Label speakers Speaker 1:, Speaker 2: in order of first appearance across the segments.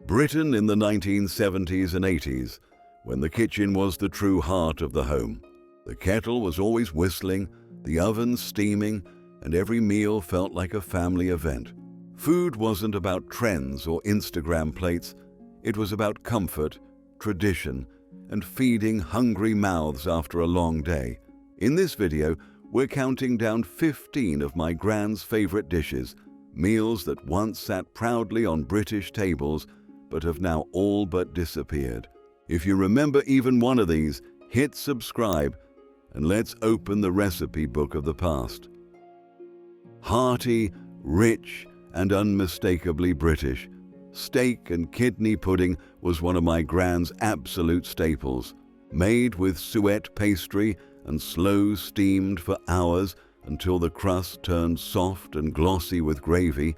Speaker 1: Britain in the 1970s and 80s, when the kitchen was the true heart of the home. The kettle was always whistling, the oven steaming, and every meal felt like a family event. Food wasn't about trends or Instagram plates. It was about comfort, tradition, and feeding hungry mouths after a long day. In this video, we're counting down 15 of my Gran's favorite dishes, meals that once sat proudly on British tables but have now all but disappeared. If you remember even one of these, hit subscribe and let's open the recipe book of the past. Hearty, rich, and unmistakably British, steak and kidney pudding was one of my Gran's absolute staples. Made with Suet pastry and slow steamed for hours until the crust turned soft and glossy with gravy,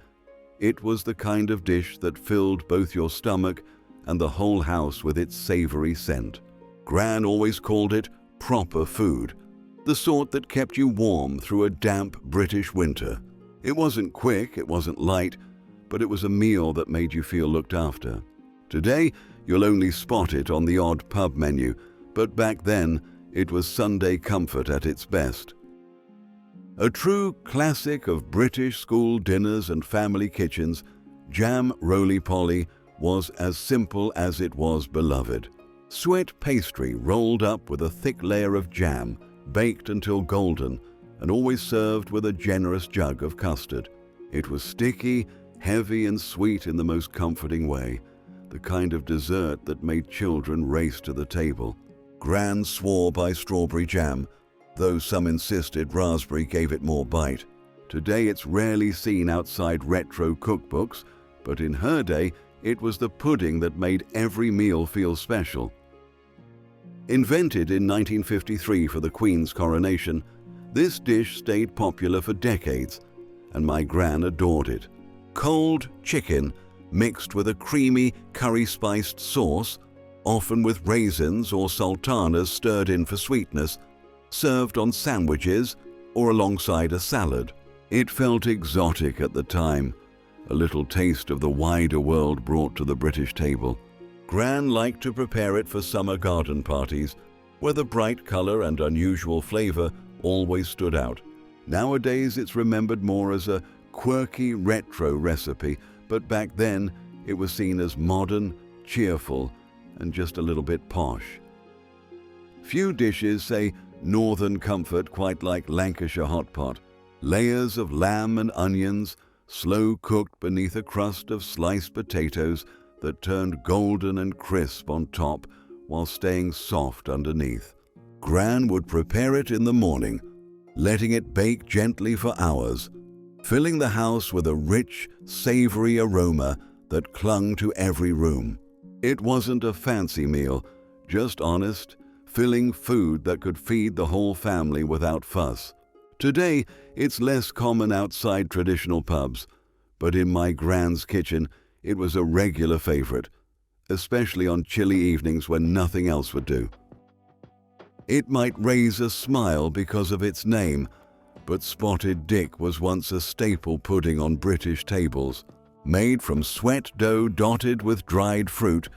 Speaker 1: it was the kind of dish that filled both your stomach and the whole house with its savory scent. Gran always called it proper food, the sort that kept you warm through a damp British winter. It wasn't quick, it wasn't light, but it was a meal that made you feel looked after. Today, you'll only spot it on the odd pub menu, but back then, it was Sunday comfort at its best. A true classic of British school dinners and family kitchens, jam Roly-Poly was as simple as it was beloved. Suet pastry rolled up with a thick layer of jam, baked until golden, and always served with a generous jug of custard. It was sticky, heavy, and sweet in the most comforting way, the kind of dessert that made children race to the table. Gran swore by strawberry jam, though some insisted raspberry gave it more bite. Today it's rarely seen outside retro cookbooks, but in her day it was the pudding that made every meal feel special. Invented in 1953 for the Queen's coronation, this dish stayed popular for decades, and my Gran adored it. Cold chicken mixed with a creamy curry-spiced sauce, often with raisins or sultanas stirred in for sweetness, served on sandwiches or alongside a salad. It felt exotic at the time, a little taste of the wider world brought to the British table. Gran liked to prepare it for summer garden parties, where the bright color and unusual flavor always stood out. Nowadays it's remembered more as a quirky retro recipe, but back then it was seen as modern, cheerful, and just a little bit posh. Few dishes say northern comfort quite like Lancashire Hotpot. Layers of lamb and onions, slow cooked beneath a crust of sliced potatoes that turned golden and crisp on top while staying soft underneath. Gran would prepare it in the morning, letting it bake gently for hours, filling the house with a rich, savory aroma that clung to every room. It wasn't a fancy meal, just honest, filling food that could feed the whole family without fuss. Today, it's less common outside traditional pubs, but in my Gran's kitchen, it was a regular favorite, especially on chilly evenings when nothing else would do. It might raise a smile because of its name, but Spotted Dick was once a staple pudding on British tables. Made from sweat dough dotted with dried fruit,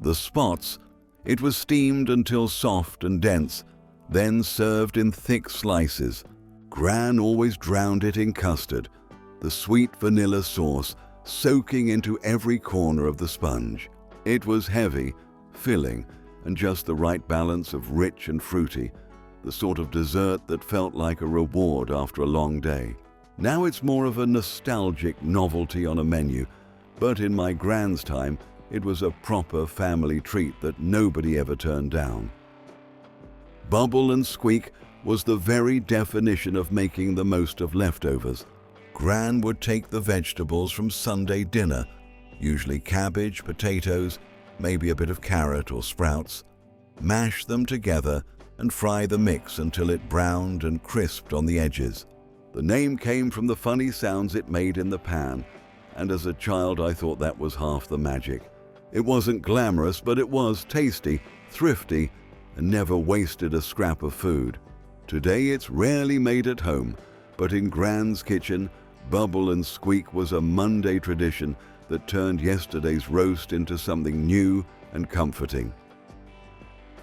Speaker 1: the spots, it was steamed until soft and dense, then served in thick slices. Gran always drowned it in custard, the sweet vanilla sauce soaking into every corner of the sponge. It was heavy, filling, and just the right balance of rich and fruity, the sort of dessert that felt like a reward after a long day. Now it's more of a nostalgic novelty on a menu, but in my Gran's time, it was a proper family treat that nobody ever turned down. Bubble and Squeak was the very definition of making the most of leftovers. Gran would take the vegetables from Sunday dinner, usually cabbage, potatoes, maybe a bit of carrot or sprouts, mash them together and fry the mix until it browned and crisped on the edges. The name came from the funny sounds it made in the pan, and as a child I thought that was half the magic. It wasn't glamorous, but it was tasty, thrifty, and never wasted a scrap of food. Today it's rarely made at home, but in Gran's kitchen, Bubble and Squeak was a Monday tradition that turned yesterday's roast into something new and comforting.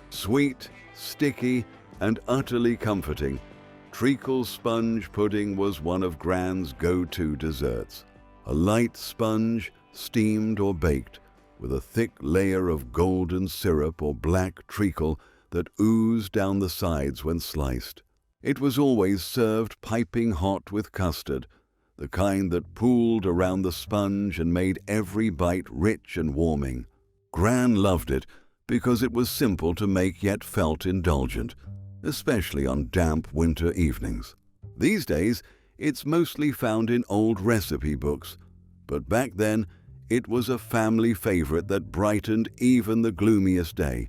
Speaker 1: Sweet, sticky, and utterly comforting, Treacle sponge pudding was one of Gran's go-to desserts. A light sponge, steamed or baked, with a thick layer of golden syrup or black treacle that oozed down the sides when sliced. It was always served piping hot with custard, the kind that pooled around the sponge and made every bite rich and warming. Gran loved it because it was simple to make yet felt indulgent, especially on damp winter evenings. These days, it's mostly found in old recipe books, but back then, it was a family favorite that brightened even the gloomiest day.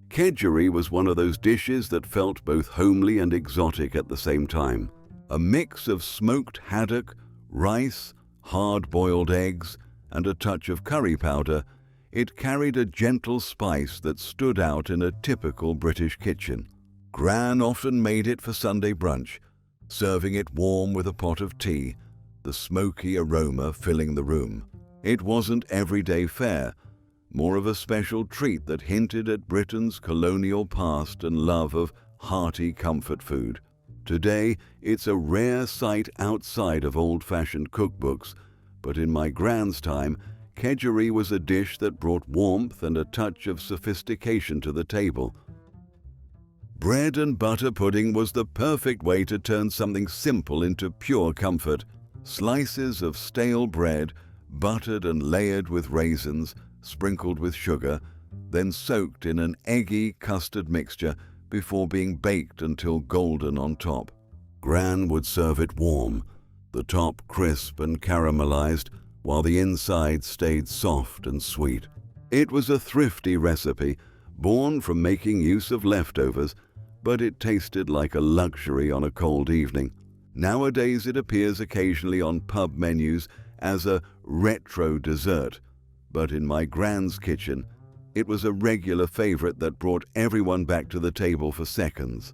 Speaker 1: Kedgeree was one of those dishes that felt both homely and exotic at the same time. A mix of smoked haddock, rice, hard-boiled eggs, and a touch of curry powder, it carried a gentle spice that stood out in a typical British kitchen. Gran often made it for Sunday brunch, serving it warm with a pot of tea, the smoky aroma filling the room. It wasn't everyday fare, more of a special treat that hinted at Britain's colonial past and love of hearty comfort food. Today, it's a rare sight outside of old-fashioned cookbooks, but in my Gran's time, Kedgeree was a dish that brought warmth and a touch of sophistication to the table. Bread and butter pudding was the perfect way to turn something simple into pure comfort. Slices of stale bread, buttered and layered with raisins, sprinkled with sugar, then soaked in an eggy custard mixture before being baked until golden on top. Gran would serve it warm, the top crisp and caramelized, while the inside stayed soft and sweet. It was a thrifty recipe, born from making use of leftovers, but it tasted like a luxury on a cold evening. Nowadays it appears occasionally on pub menus as a retro dessert, but in my Gran's kitchen, it was a regular favorite that brought everyone back to the table for seconds.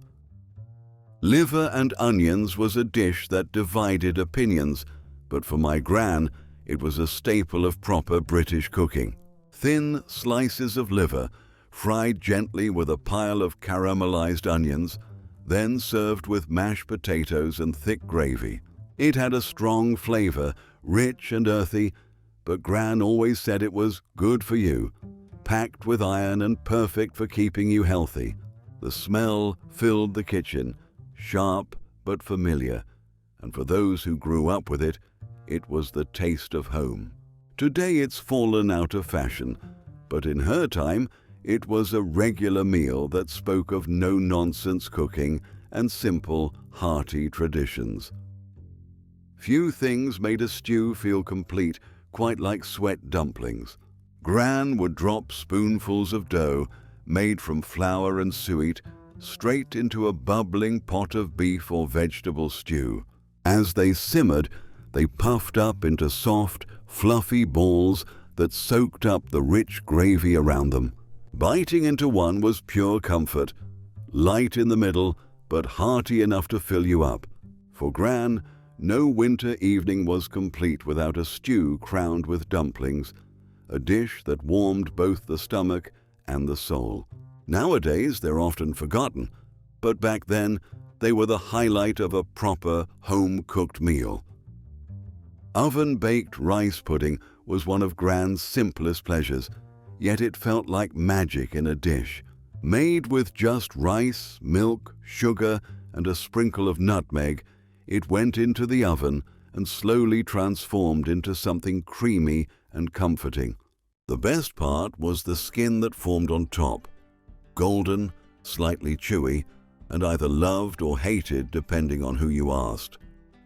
Speaker 1: Liver and onions was a dish that divided opinions, but for my Gran, it was a staple of proper British cooking. Thin slices of liver, fried gently with a pile of caramelized onions, then served with mashed potatoes and thick gravy. It had a strong flavor, rich and earthy, but Gran always said it was good for you, packed with iron and perfect for keeping you healthy. The smell filled the kitchen, sharp but familiar, and for those who grew up with it, it was the taste of home. Today it's fallen out of fashion, but in her time, it was a regular meal that spoke of no-nonsense cooking and simple, hearty traditions. Few things made a stew feel complete quite like Suet dumplings. Gran would drop spoonfuls of dough, made from flour and suet, straight into a bubbling pot of beef or vegetable stew. As they simmered, they puffed up into soft, fluffy balls that soaked up the rich gravy around them. Biting into one was pure comfort, light in the middle, but hearty enough to fill you up. For Gran, no winter evening was complete without a stew crowned with dumplings, a dish that warmed both the stomach and the soul. Nowadays, they're often forgotten, but back then, they were the highlight of a proper, home-cooked meal. Oven-baked rice pudding was one of Gran's simplest pleasures, yet it felt like magic in a dish. Made with just rice, milk, sugar, and a sprinkle of nutmeg, it went into the oven and slowly transformed into something creamy and comforting. The best part was the skin that formed on top. Golden, slightly chewy, and either loved or hated depending on who you asked.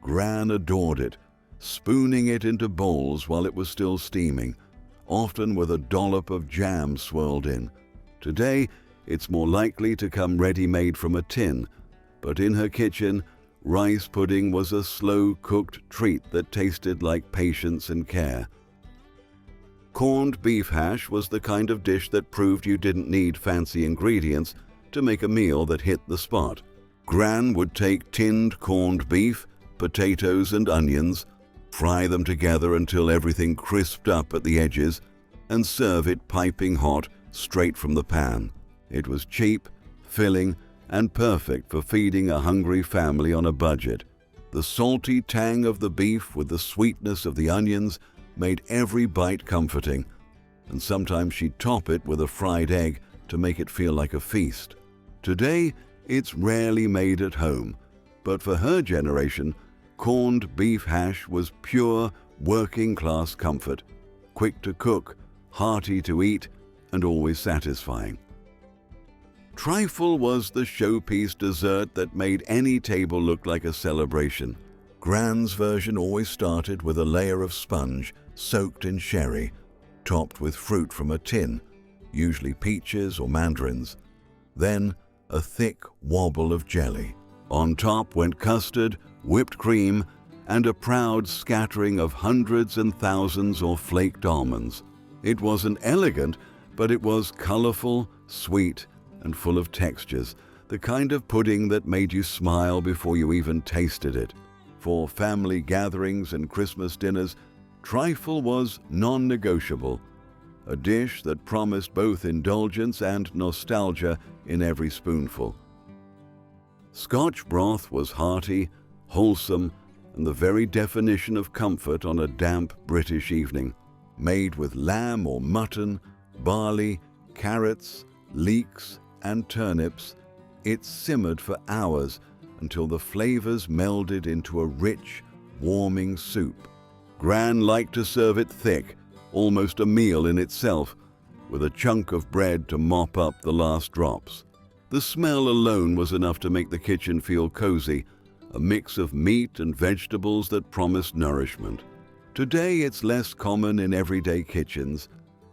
Speaker 1: Gran adored it, spooning it into bowls while it was still steaming, often with a dollop of jam swirled in. Today, it's more likely to come ready-made from a tin, but in her kitchen, rice pudding was a slow-cooked treat that tasted like patience and care. Corned beef hash was the kind of dish that proved you didn't need fancy ingredients to make a meal that hit the spot. Gran would take tinned corned beef, potatoes and onions, Fry them together until everything crisped up at the edges and serve it piping hot straight from the pan. It was cheap, filling, and perfect for feeding a hungry family on a budget. The salty tang of the beef with the sweetness of the onions made every bite comforting, and sometimes she'd top it with a fried egg to make it feel like a feast. Today, it's rarely made at home, but for her generation, corned beef hash was pure working-class comfort, quick to cook, hearty to eat, and always satisfying. Trifle was the showpiece dessert that made any table look like a celebration. Gran's version always started with a layer of sponge soaked in sherry, topped with fruit from a tin, usually peaches or mandarins. Then a thick wobble of jelly. On top went custard, whipped cream, and a proud scattering of hundreds and thousands of flaked almonds. It wasn't elegant, but it was colorful, sweet, and full of textures, the kind of pudding that made you smile before you even tasted it. For family gatherings and Christmas dinners, trifle was non-negotiable, a dish that promised both indulgence and nostalgia in every spoonful. Scotch broth was hearty, wholesome, and the very definition of comfort on a damp British evening. Made with lamb or mutton, barley, carrots, leeks, and turnips, it simmered for hours until the flavors melded into a rich, warming soup. Gran liked to serve it thick, almost a meal in itself, with a chunk of bread to mop up the last drops. The smell alone was enough to make the kitchen feel cozy, a mix of meat and vegetables that promised nourishment. Today it's less common in everyday kitchens,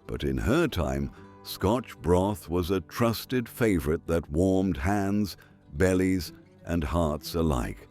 Speaker 1: but in her time, Scotch broth was a trusted favorite that warmed hands, bellies, and hearts alike.